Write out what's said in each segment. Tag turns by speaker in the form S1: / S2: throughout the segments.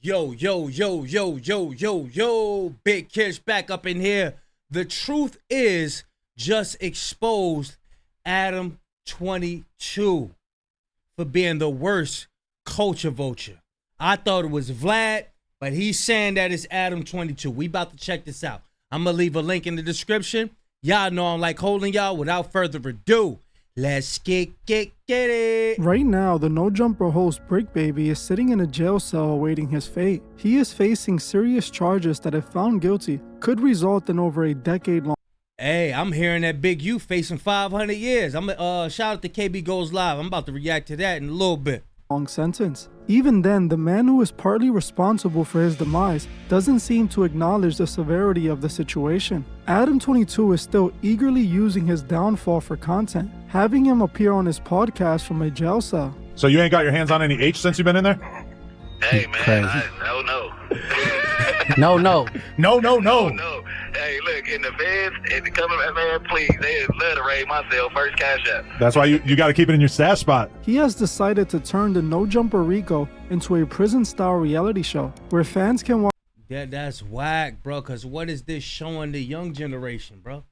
S1: Yo, Big Kish back up in here. The truth is just exposed Adam22 for being the worst culture vulture. I thought it was Vlad, but he's saying that it's Adam22. We about to check this out. I'm going to leave a link in the description. Y'all know I'm like holding y'all. Without further ado, let's get it.
S2: Right now, the No Jumper host Brick Baby is sitting in a jail cell awaiting his fate. He is facing serious charges that, if found guilty, could result in over a decade-long.
S1: Hey, I'm hearing that Big U facing 500 years. I'm shout out to KB Goes Live. I'm about to react to that in a little bit.
S2: Long sentence. Even then, the man who is partly responsible for his demise doesn't seem to acknowledge the severity of the situation. Adam22 is still eagerly using his downfall for content, having him appear on his podcast from a jail cell.
S3: So you ain't got your hands on any H since you've been in there?
S4: Hey man,
S3: No.
S4: No. Hey, look, in the feds, and coming, man, please, they let her raid myself first cash out.
S3: That's why you got to keep it in your stash spot.
S2: He has decided to turn the No Jumper RICO into a prison-style reality show where fans can watch.
S1: That's whack, bro, because what is this showing the young generation, bro?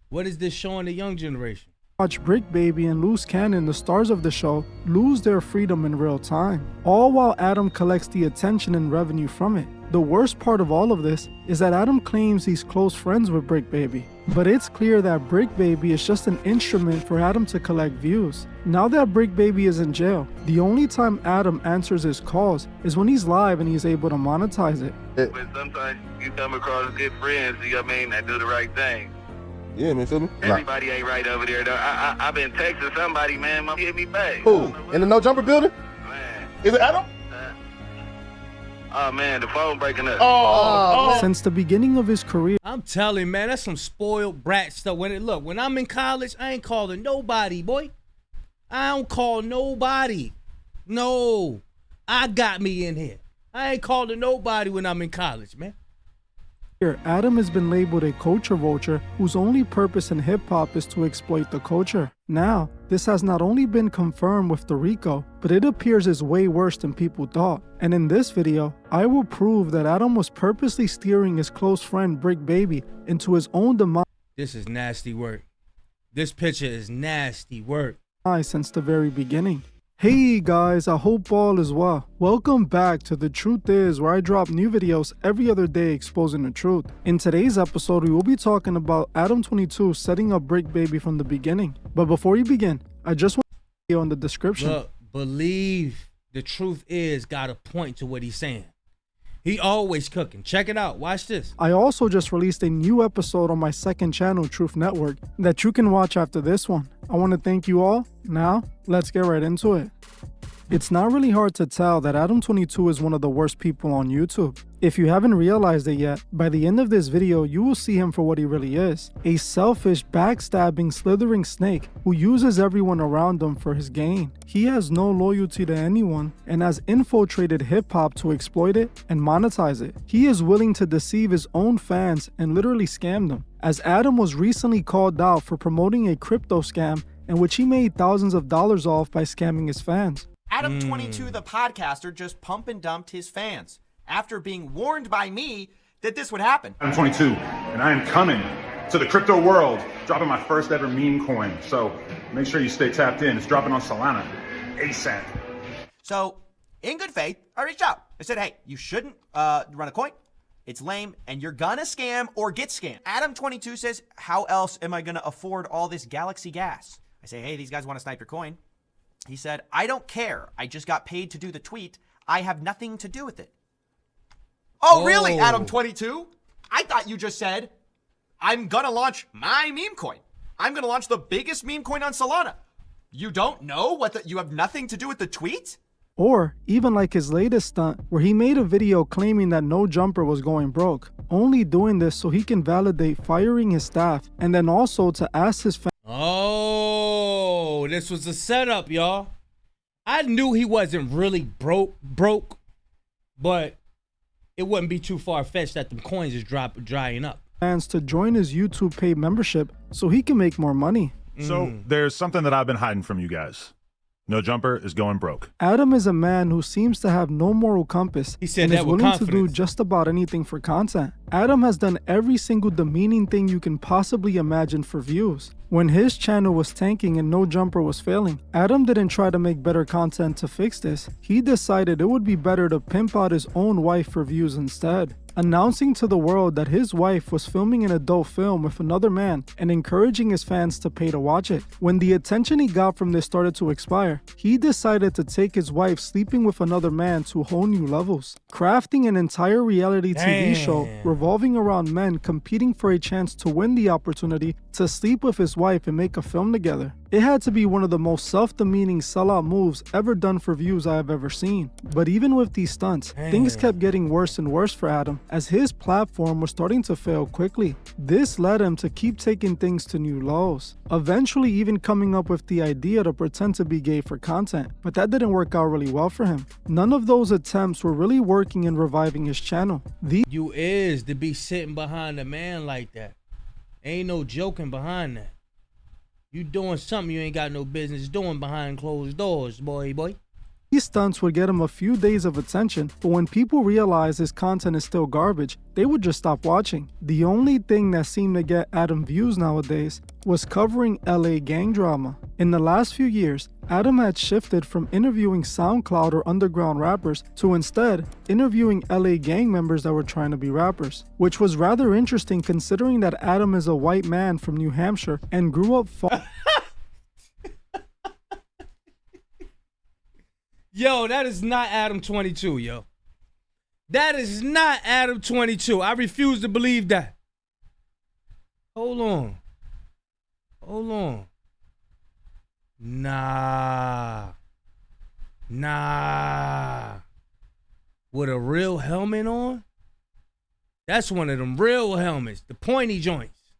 S1: What is this showing the young generation?
S2: Watch Brick Baby and Loose Cannon, the stars of the show, lose their freedom in real time, all while Adam collects the attention and revenue from it. The worst part of all of this is that Adam claims he's close friends with Brick Baby, but it's clear that Brick Baby is just an instrument for Adam to collect views. Now that Brick Baby is in jail, the only time Adam answers his calls is when he's live and he's able to monetize it.
S4: But sometimes you come across good friends, you know what I mean, that do the right thing.
S5: Yeah, man, feel me?
S4: Everybody ain't right over there, though. I've been texting somebody, man, hit me back.
S5: Who? In the No Jumper building?
S4: Man.
S5: Is it Adam?
S4: Oh, man, the phone breaking up.
S2: Since the beginning of his career,
S1: I'm telling, man, that's some spoiled brat stuff. When I'm in college, I ain't calling nobody, boy. I don't call nobody. No, I got me in here. I ain't calling nobody when I'm in college, man.
S2: Adam has been labeled a culture vulture whose only purpose in hip-hop is to exploit the culture. Now, this has not only been confirmed with the RICO, but it appears is way worse than people thought. And in this video, I will prove that Adam was purposely steering his close friend Brick Baby into his own demise.
S1: This is nasty work. This picture is nasty work.
S2: Since the very beginning. Hey guys, I hope all is well. Welcome back to The Truth Is, where I drop new videos every other day exposing the truth. In today's episode, we will be talking about Adam22 setting up Brick Baby from the beginning. But before you begin, I just want to video in the description.
S1: Look, believe The Truth Is got a point to what he's saying. He always cooking. Check it out. Watch this.
S2: I also just released a new episode on my second channel, Truth Network, that you can watch after this one. I want to thank you all. Now, let's get right into it. It's not really hard to tell that Adam22 is one of the worst people on YouTube. If you haven't realized it yet, by the end of this video, you will see him for what he really is. A selfish, backstabbing, slithering snake who uses everyone around him for his gain. He has no loyalty to anyone and has infiltrated hip-hop to exploit it and monetize it. He is willing to deceive his own fans and literally scam them, as Adam was recently called out for promoting a crypto scam in which he made thousands of dollars off by scamming his fans.
S6: Adam22, the podcaster, just pump and dumped his fans after being warned by me that this would happen.
S3: I'm 22, and I am coming to the crypto world, dropping my first ever meme coin. So make sure you stay tapped in. It's dropping on Solana ASAP.
S6: So, in good faith, I reached out. I said, hey, you shouldn't run a coin. It's lame, and you're gonna scam or get scammed. Adam22 says, how else am I gonna afford all this Galaxy gas? I say, hey, these guys want to snipe your coin. He said, I don't care. I just got paid to do the tweet. I have nothing to do with it. Oh, really, Adam22? I thought you just said, I'm going to launch my meme coin. I'm going to launch the biggest meme coin on Solana. You don't know you have nothing to do with the tweet?
S2: Or even like his latest stunt, where he made a video claiming that No Jumper was going broke, only doing this so he can validate firing his staff and then also to ask his fans.
S1: Oh, this was a setup, y'all. I knew he wasn't really broke, but it wouldn't be too far-fetched that them coins is drying up.
S2: Fans to join his YouTube paid membership so he can make more money.
S3: So there's something that I've been hiding from you guys. No Jumper is going broke.
S2: Adam is a man who seems to have no moral compass
S1: He said
S2: and
S1: that
S2: is
S1: with
S2: willing to
S1: confidence.
S2: do just about anything for content. Adam has done every single demeaning thing you can possibly imagine for views. When his channel was tanking and No Jumper was failing, Adam didn't try to make better content to fix this. He decided it would be better to pimp out his own wife for views instead, announcing to the world that his wife was filming an adult film with another man and encouraging his fans to pay to watch it. When the attention he got from this started to expire, he decided to take his wife sleeping with another man to whole new levels, crafting an entire reality TV show revolving around men competing for a chance to win the opportunity to sleep with his wife and make a film together. It had to be one of the most self-demeaning sellout moves ever done for views I have ever seen. But even with these stunts, things kept getting worse and worse for Adam as his platform was starting to fail quickly. This led him to keep taking things to new lows, eventually even coming up with the idea to pretend to be gay for content, but that didn't work out really well for him. None of those attempts were really working in reviving his channel.
S1: You is to be sitting behind a man like that. Ain't no joking behind that. You doing something you ain't got no business doing behind closed doors, boy.
S2: These stunts would get him a few days of attention, but when people realize his content is still garbage, they would just stop watching. The only thing that seemed to get Adam views nowadays was covering LA gang drama. In the last few years, Adam had shifted from interviewing SoundCloud or underground rappers to instead interviewing LA gang members that were trying to be rappers, which was rather interesting considering that Adam is a white man from New Hampshire and grew up far
S1: Yo, that is not Adam22, yo. That is not Adam22. I refuse to believe that. Hold on. Nah. With a real helmet on? That's one of them real helmets, the pointy joints.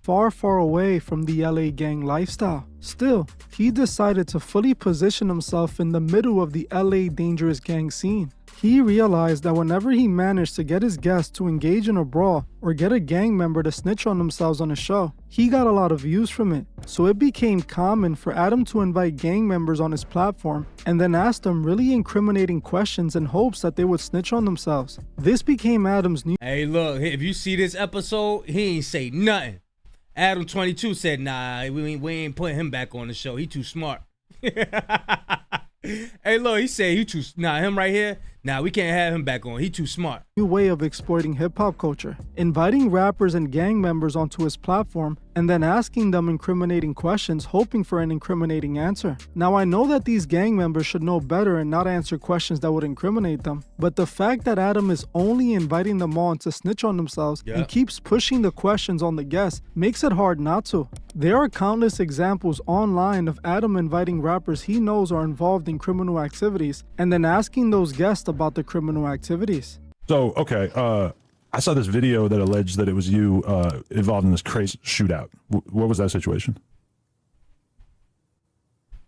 S2: far away from the LA gang lifestyle. Still, he decided to fully position himself in the middle of the LA dangerous gang scene. He realized that whenever he managed to get his guests to engage in a brawl or get a gang member to snitch on themselves on a show, he got a lot of views from it. So it became common for Adam to invite gang members on his platform and then ask them really incriminating questions in hopes that they would snitch on themselves. This became Adam's new—
S1: Hey, look, if you see this episode, he ain't say nothing. Adam22 said, nah, we ain't putting him back on the show. He too smart. Hey, look, he said him right here, nah, we can't have him back on. He too smart.
S2: New way of exploiting hip-hop culture, inviting rappers and gang members onto his platform and then asking them incriminating questions hoping for an incriminating answer. Now, I know that these gang members should know better and not answer questions that would incriminate them, but the fact that Adam is only inviting them on to snitch on themselves and keeps pushing the questions on the guests makes it hard not to. There are countless examples online of Adam inviting rappers he knows are involved in criminal activities and then asking those guests about the criminal activities.
S3: So, okay, I saw this video that alleged that it was you involved in this crazy shootout. What was that situation?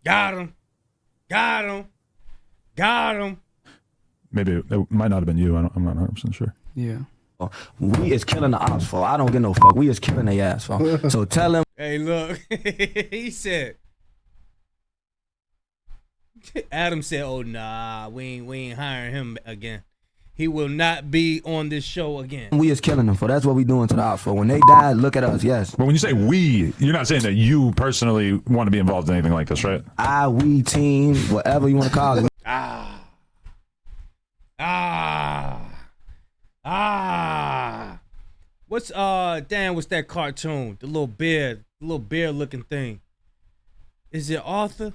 S1: Got him.
S3: Maybe it might not have been you. I'm not 100% sure.
S2: Yeah.
S7: We is killing the ops, for I don't get no fuck. We is killing their ass, for. So tell him.
S1: Hey, look, he said, Adam said, oh, nah, we ain't hiring him again. He will not be on this show again.
S7: We is killing them, for that's what we doing to the ops, for. When they die, look at us, yes.
S3: But when you say we, you're not saying that you personally want to be involved in anything like this, right?
S7: We, team, whatever you want to call it.
S1: What's that cartoon? The little bear looking thing. Is it Arthur?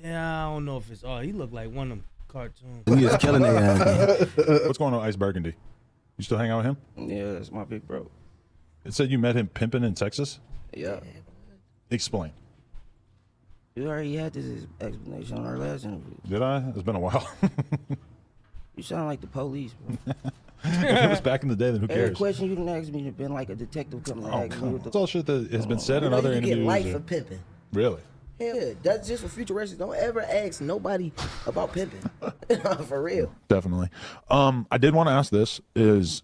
S1: Yeah, I don't know if it's Arthur. He looked like one of them cartoons.
S7: We is killing their ass.
S3: What's going on, Ice Burgundy? You still hang out with him?
S7: Yeah, that's my big bro.
S3: It said you met him pimping in Texas?
S7: Yeah.
S3: Explain.
S7: You already had this explanation on our last interview.
S3: Did I? It's been a while.
S7: You sound like the police, bro.
S3: If it was back in the day, then who
S7: Every
S3: cares?
S7: question you didn't ask me, you've been like a detective coming to ask me.
S3: It's all shit that has been said in other
S8: You
S3: interviews.
S8: get life for pimping.
S3: Really?
S8: Yeah, that's just for future reference. Don't ever ask nobody about pimping. For real.
S3: Definitely. I did want to ask this is,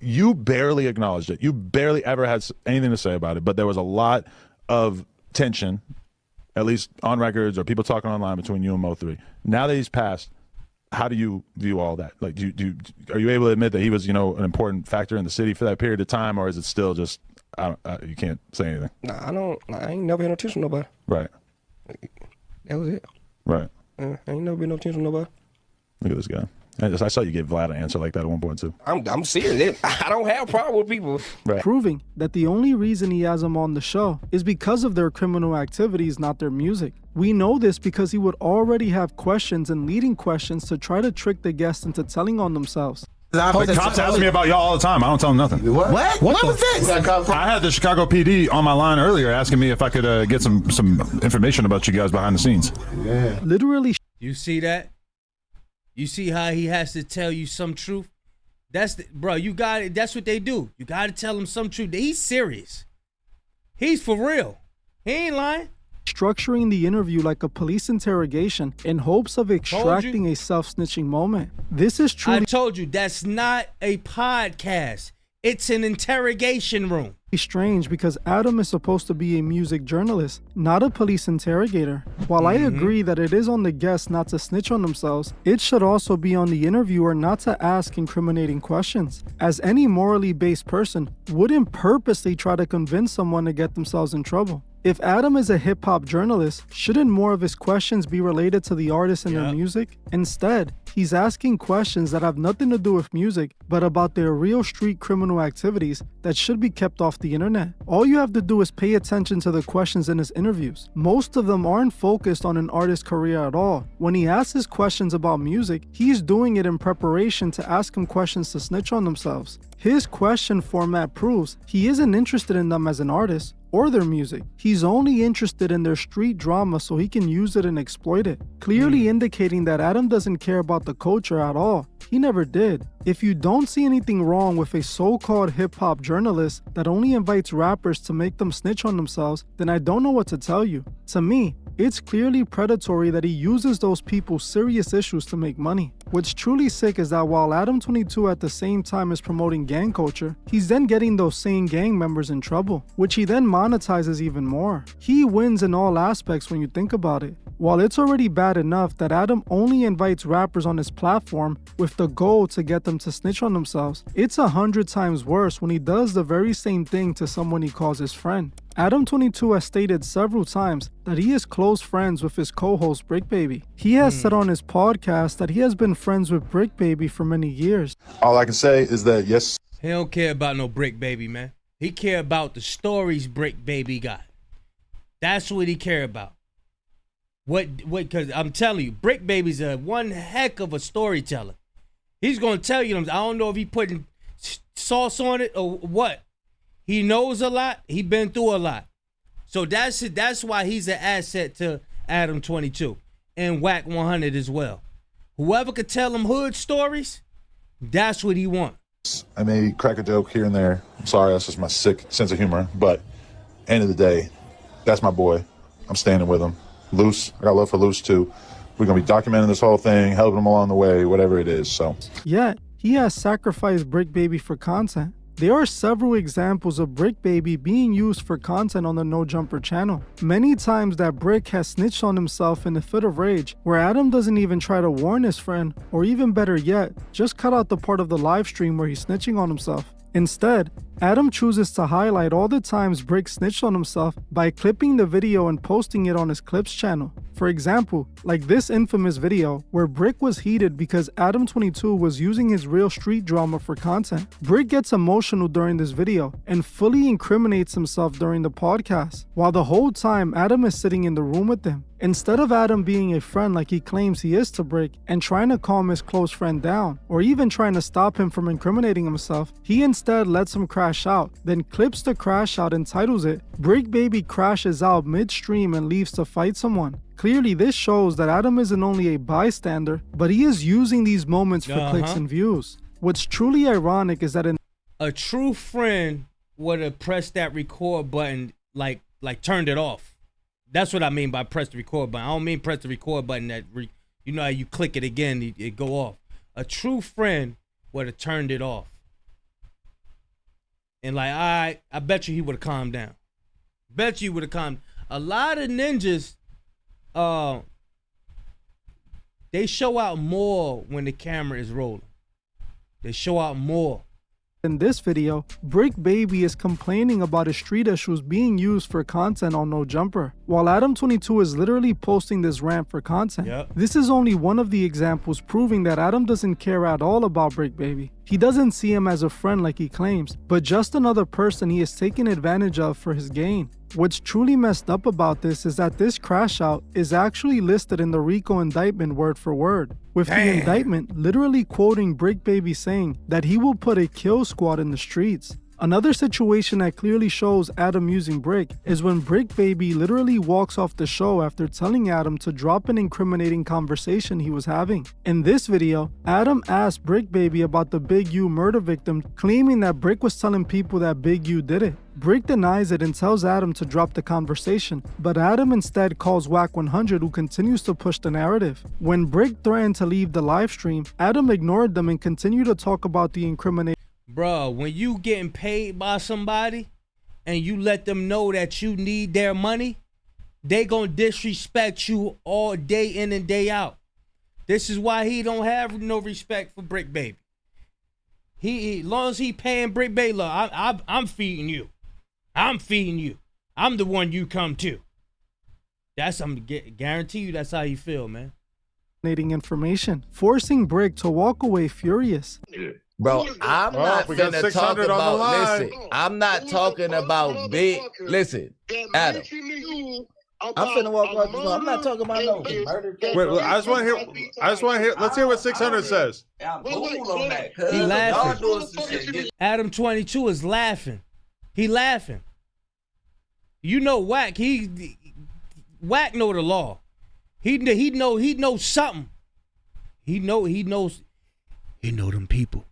S3: you barely acknowledged it. You barely ever had anything to say about it, but there was a lot of tension, at least on records or people talking online between you and Mo3. Now that he's passed, how do you view all that? Like, are you able to admit that he was, an important factor in the city for that period of time, or is it still just you can't say anything?
S5: Nah, I ain't never had no tension with nobody.
S3: Right.
S5: That was it.
S3: Right.
S5: I ain't never been no tension with nobody.
S3: Look at this guy. I saw you give Vlad an answer like that at one point too.
S5: I'm serious. I don't have a problem with people.
S3: Right.
S2: Proving that the only reason he has them on the show is because of their criminal activities, not their music. We know this because he would already have questions and leading questions to try to trick the guests into telling on themselves.
S3: The cops ask me about y'all all the time. I don't tell them nothing.
S8: What was this?
S3: I had the Chicago PD on my line earlier asking me if I could get some information about you guys behind the scenes.
S8: Yeah.
S2: Literally.
S1: You see that? You see how he has to tell you some truth? Bro, you got it. That's what they do. You got to tell him some truth. He's serious. He's for real. He ain't lying.
S2: Structuring the interview like a police interrogation in hopes of extracting a self-snitching moment. This is truly...
S1: I told you, that's not a podcast. It's an interrogation room.
S2: Strange because Adam is supposed to be a music journalist, not a police interrogator. While I agree that it is on the guests not to snitch on themselves, it should also be on the interviewer not to ask incriminating questions, as any morally based person wouldn't purposely try to convince someone to get themselves in trouble. If Adam is a hip-hop journalist, shouldn't more of his questions be related to the artists and their music? Instead, he's asking questions that have nothing to do with music, but about their real street criminal activities that should be kept off the internet. All you have to do is pay attention to the questions in his interviews. Most of them aren't focused on an artist's career at all. When he asks his questions about music, he's doing it in preparation to ask him questions to snitch on themselves. His question format proves he isn't interested in them as an artist or their music. He's only interested in their street drama so he can use it and exploit it, clearly indicating that Adam doesn't care about the culture at all. He never did. If you don't see anything wrong with a so-called hip-hop journalist that only invites rappers to make them snitch on themselves, then I don't know what to tell you. To me, it's clearly predatory that he uses those people's serious issues to make money. What's truly sick is that while Adam22 at the same time is promoting gang culture, he's then getting those same gang members in trouble, which he then monetizes even more. He wins in all aspects when you think about it. While it's already bad enough that Adam only invites rappers on his platform with the goal to get them to snitch on themselves, it's 100 times worse when he does the very same thing to someone he calls his friend. Adam22 has stated several times that he is close friends with his co-host Brick Baby. He has said on his podcast that he has been friends with Brick Baby for many years.
S3: All I can say is that, yes.
S1: He don't care about no Brick Baby, man. He care about the stories Brick Baby got. That's what he care about. Because I'm telling you, Brick Baby's one heck of a storyteller. He's going to tell you them. I don't know if he putting sauce on it or what. He knows a lot. He been through a lot. So that's it. That's why he's an asset to Adam22 and Whack 100 as well. Whoever could tell him hood stories, that's what he wants.
S3: I may crack a joke here and there. I'm sorry, that's just my sick sense of humor. But end of the day, that's my boy. I'm standing with him. Loose. I got love for Loose too. We're going to be documenting this whole thing, helping him along the way, whatever it is. So
S2: yet, he has sacrificed Brick Baby for content. There are several examples of Brick Baby being used for content on the No Jumper channel. Many times that Brick has snitched on himself in a fit of rage, where Adam doesn't even try to warn his friend, or even better yet, just cut out the part of the live stream where he's snitching on himself. Instead, Adam chooses to highlight all the times Brick snitched on himself by clipping the video and posting it on his Clips channel. For example, like this infamous video where Brick was heated because Adam22 was using his real street drama for content. Brick gets emotional during this video and fully incriminates himself during the podcast, while the whole time Adam is sitting in the room with him. Instead of Adam being a friend like he claims he is to Brick and trying to calm his close friend down, or even trying to stop him from incriminating himself, he instead lets him crash out, then clips the crash out and titles it, Brick Baby crashes out midstream and leaves to fight someone. Clearly, this shows that Adam isn't only a bystander, but he is using these moments for clicks and views. What's truly ironic is that
S1: a true friend would have pressed that record button, like turned it off. That's what I mean by press the record button. I don't mean press the record button that you know how you click it again, it go off. A true friend would have turned it off. and like, all right, I bet you he would have calmed down. Bet you would have calmed. A lot of ninjas, they show out more when the camera is rolling. They show out more.
S2: In this video, Brick Baby is complaining about his street issues being used for content on No Jumper, while Adam22 is literally posting this rant for content.
S1: Yep.
S2: This is only one of the examples proving that Adam doesn't care at all about Brick Baby. He doesn't see him as a friend like he claims, but just another person he is taking advantage of for his gain. What's truly messed up about this is that this crash out is actually listed in the RICO indictment word for word, with the indictment literally quoting Brick Baby saying that he will put a kill squad in the streets. Another situation that clearly shows Adam using Brick is when Brick Baby literally walks off the show after telling Adam to drop an incriminating conversation he was having. In this video, Adam asked Brick Baby about the Big U murder victim, claiming that Brick was telling people that Big U did it. Brick denies it and tells Adam to drop the conversation, but Adam instead calls Whack 100, who continues to push the narrative. When Brick threatened to leave the live stream, Adam ignored them and continued to talk about the incriminating.
S1: Bro, when you getting paid by somebody and you let them know that you need their money, they gonna disrespect you all day in and day out. This is why he don't have no respect for Brick Baby. He long as he paying Brick Baby, look, I'm feeding you. I'm feeding you. I'm the one you come to. I'm guarantee you that's how you feel, man.
S2: Information, forcing Brick to walk away furious.
S9: Bro, I'm not finna talk about, listen, I'm not talking about big, listen, Adam. I'm finna walk out the door. I'm not talking about no murder case.
S3: Wait, I just want to hear, let's hear what 600 says.
S9: I'm cool on that.
S1: He laughing. Adam22 is laughing. He laughing. You know Whack, Whack know the law. He knows something. He knows them people.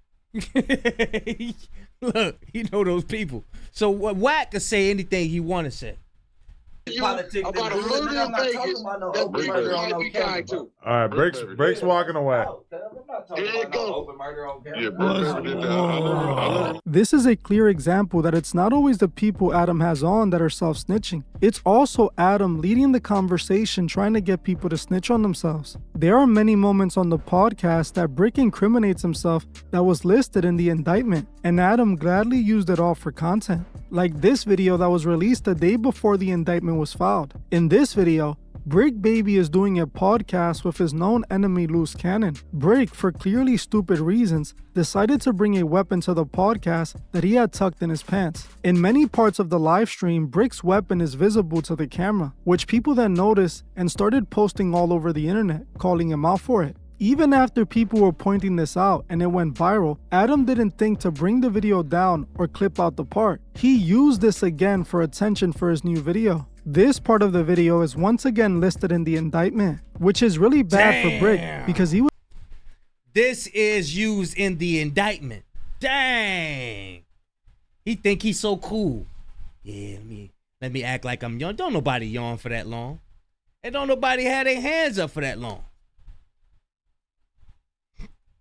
S1: Look, he know those people. So Whack can say anything he want to say.
S9: Politics about a murder case that Brick might be tied to.
S3: All right, Breaks walking away.
S2: This is a clear example that it's not always the people Adam has on that are self-snitching. It's also Adam leading the conversation, trying to get people to snitch on themselves. There are many moments on the podcast that Brick incriminates himself that was listed in the indictment, and Adam gladly used it all for content. Like this video that was released the day before the indictment was filed. In this video, Brick Baby is doing a podcast with his known enemy Loose Cannon. Brick, for clearly stupid reasons, decided to bring a weapon to the podcast that he had tucked in his pants. In many parts of the live stream, Brick's weapon is visible to the camera, which people then noticed and started posting all over the internet, calling him out for it. Even after people were pointing this out and it went viral, Adam didn't think to bring the video down or clip out the part. He used this again for attention for his new video. This part of the video is once again listed in the indictment, which is really bad for Brick because he was.
S1: This is used in the indictment. Dang. He think he's so cool. Yeah, let me act like I'm young. Don't nobody yawn for that long. And don't nobody have their hands up for that long.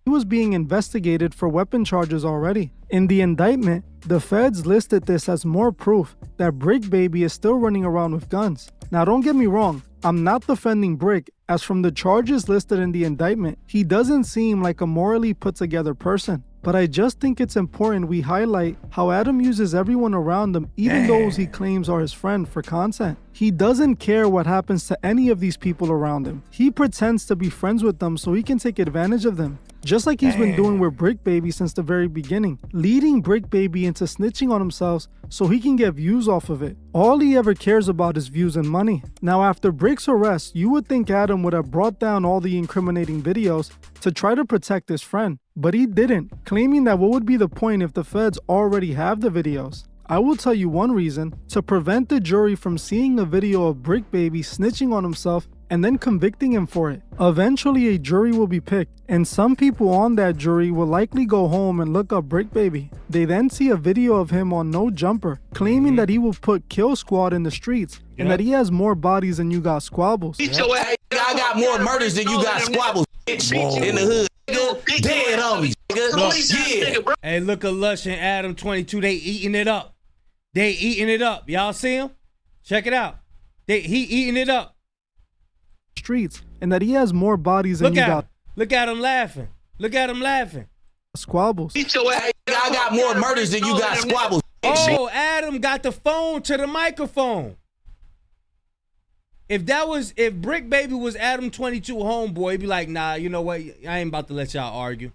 S2: He was being investigated for weapon charges already. In the indictment, the feds listed this as more proof that Brick Baby is still running around with guns. Now don't get me wrong, I'm not defending Brick, as from the charges listed in the indictment, he doesn't seem like a morally put together person. But I just think it's important we highlight how Adam uses everyone around him, even those he claims are his friend, for content. He doesn't care what happens to any of these people around him. He pretends to be friends with them so he can take advantage of them. Just like he's been doing with Brick Baby since the very beginning, leading Brick Baby into snitching on himself so he can get views off of it. All he ever cares about is views and money. Now after Brick's arrest, you would think Adam would have brought down all the incriminating videos to try to protect his friend, but he didn't, claiming that what would be the point if the feds already have the videos. I will tell you one reason: to prevent the jury from seeing a video of Brick Baby snitching on himself and then convicting him for it. Eventually a jury will be picked, and some people on that jury will likely go home and look up Brick Baby. They then see a video of him on No Jumper, claiming that he will put Kill Squad in the streets, and that he has more bodies than you got squabbles.
S9: I got more murders than you got squabbles, bitch, in the hood. dead on me, nigga. Yeah.
S1: Hey, look at Lush and Adam22. They eating it up. They eating it up. Y'all see him? Check it out. He eating it up.
S2: Streets, and that he has more bodies than you got.
S1: Look at him laughing. Look at him laughing.
S2: Squabbles.
S9: Hey, I got more murders than you got squabbles.
S1: Oh, Adam got the phone to the microphone. If Brick Baby was Adam22 homeboy, he'd be like, nah, you know what? I ain't about to let y'all argue.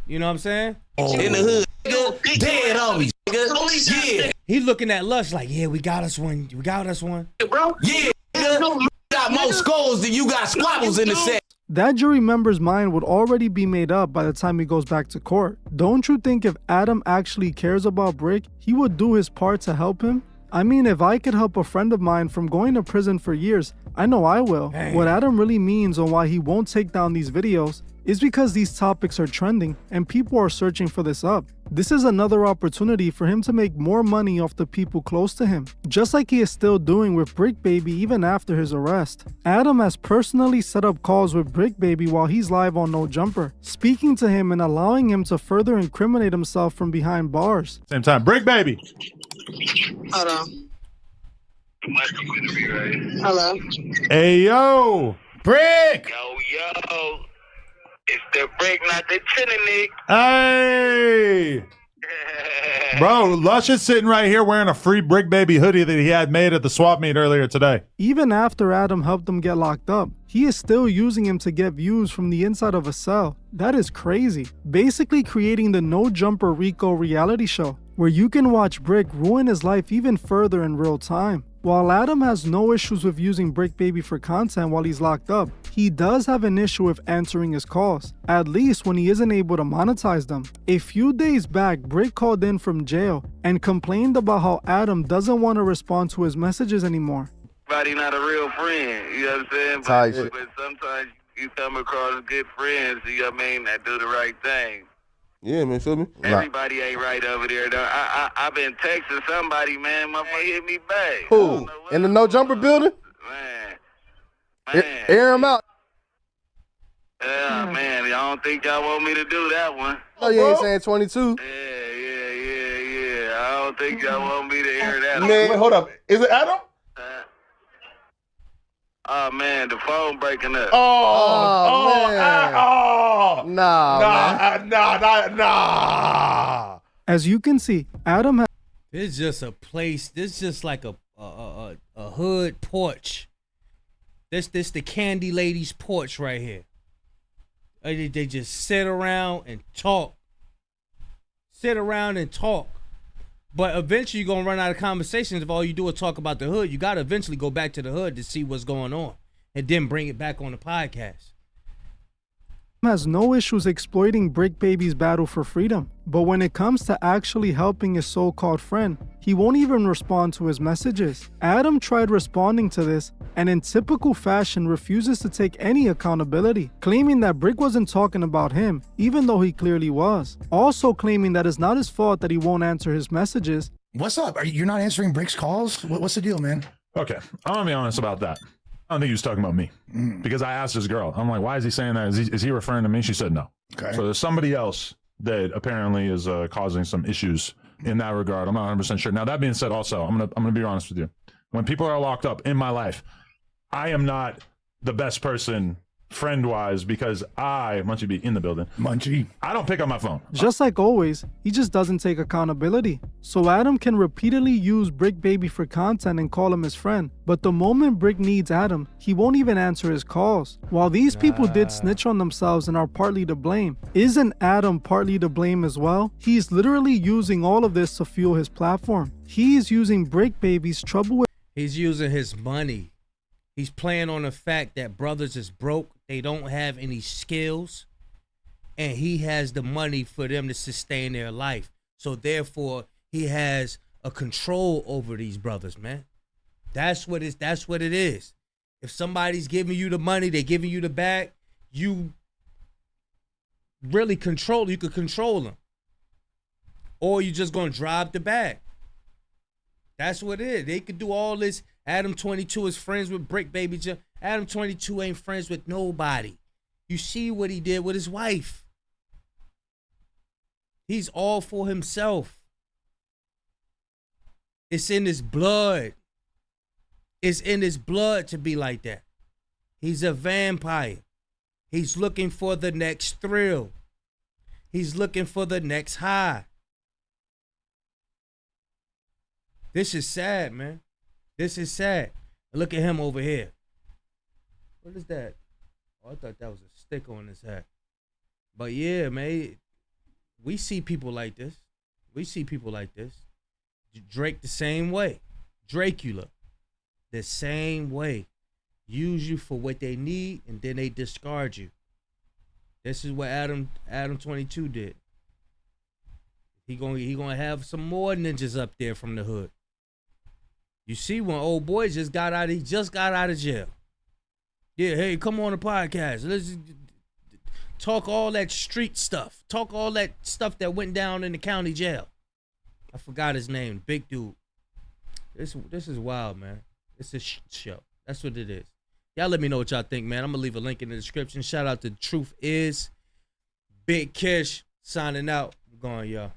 S1: You know what I'm saying?
S9: In the hood, nigga, dead on me, nigga. Yeah.
S1: He looking at Lush like, yeah, we got us one. We got us one.
S9: Bro. Yeah, nigga. You got more skulls than you got squabbles in the set.
S2: That jury member's mind would already be made up by the time he goes back to court. Don't you think if Adam actually cares about Brick, he would do his part to help him? I mean, if I could help a friend of mine from going to prison for years, I know I will. Dang. What Adam really means on why he won't take down these videos is because these topics are trending and people are searching for this up. This is another opportunity for him to make more money off the people close to him, just like he is still doing with Brick Baby even after his arrest. Adam has personally set up calls with Brick Baby while he's live on No Jumper, speaking to him and allowing him to further incriminate himself from behind bars.
S3: Same time, Brick Baby.
S8: Hold on. Hello.
S3: Hey, yo. Brick.
S4: Yo. It's the Brick, not the Nick.
S3: Hey. Bro, Lush is sitting right here wearing a free Brick Baby hoodie that he had made at the swap meet earlier today.
S2: Even after Adam helped him get locked up, he is still using him to get views from the inside of a cell. That is crazy. Basically creating the No Jumper RICO reality show, where you can watch Brick ruin his life even further in real time. While Adam has no issues with using Brick Baby for content while he's locked up, he does have an issue with answering his calls, at least when he isn't able to monetize them. A few days back, Brick called in from jail and complained about how Adam doesn't want to respond to his messages anymore.
S4: Everybody not a real friend, you know what I'm saying? But sometimes you come across good friends, you know what I mean, that do the right thing.
S5: Yeah, man, feel me?
S4: Everybody ain't right over there, though. I've been texting somebody, man. Motherfucker hit me back.
S5: Who? In the No Jumper building?
S4: Man.
S5: Air him out.
S4: Yeah, man. I don't think y'all want me to do that one.
S5: Oh, you ain't saying 22.
S4: Yeah. I don't think y'all want me to hear that one.
S3: Man, wait, hold up. Is it Adam?
S4: Oh, man, the phone breaking up.
S3: Nah.
S2: As you can see, Adam has...
S1: This is just a place. This is just like a hood porch. This the candy lady's porch right here. They just sit around and talk. But eventually you're going to run out of conversations if all you do is talk about the hood. You got to eventually go back to the hood to see what's going on and then bring it back on the podcast.
S2: Has no issues exploiting Brick Baby's battle for freedom, but when it comes to actually helping his so-called friend, he won't even respond to his messages. Adam tried responding to this and in typical fashion refuses to take any accountability, claiming that Brick wasn't talking about him, even though he clearly was. Also claiming that it's not his fault that he won't answer his messages.
S10: What's up? You're not answering Brick's calls? What's the deal, man?
S3: Okay, I'm gonna be honest about that. I don't think he was talking about me because I asked this girl. I'm like, why is he saying that? Is he referring to me? She said no.
S10: Okay.
S3: So there's somebody else that apparently is causing some issues in that regard. I'm not 100% sure. Now, that being said, also, I'm gonna be honest with you. When people are locked up in my life, I am not the best person friend-wise because Munchie be in the building.
S10: Munchie.
S3: I don't pick up my phone.
S2: Just like always, he just doesn't take accountability. So Adam can repeatedly use Brick Baby for content and call him his friend. But the moment Brick needs Adam, he won't even answer his calls. While these people did snitch on themselves and are partly to blame, isn't Adam partly to blame as well? He's literally using all of this to fuel his platform. He's using Brick Baby's trouble with...
S1: He's using his money. He's playing on the fact that brothers is broke. They don't have any skills. And he has the money for them to sustain their life. So therefore, he has a control over these brothers, man. That's what it is. If somebody's giving you the money, they're giving you the bag, you really could control them. Or you just gonna drive the bag. That's what it is. They could do all this. Adam22 is friends with Brick Baby. Adam22 ain't friends with nobody. You see what he did with his wife. He's all for himself. It's in his blood. It's in his blood to be like that. He's a vampire. He's looking for the next thrill. He's looking for the next high. This is sad, man. This is sad. Look at him over here. What is that? Oh, I thought that was a sticker on his hat. But yeah, man, we see people like this. We see people like this. Drake the same way. Dracula the same way. Use you for what they need, and then they discard you. This is what Adam22 did. He gonna have some more ninjas up there from the hood. You see, when old boy just got out of jail. Yeah, hey, come on the podcast. Let's talk all that street stuff. Talk all that stuff that went down in the county jail. I forgot his name. Big dude. This is wild, man. It's a show. That's what it is. Y'all let me know what y'all think, man. I'm going to leave a link in the description. Shout out to Truth Is. Big Kish signing out. I'm going, y'all.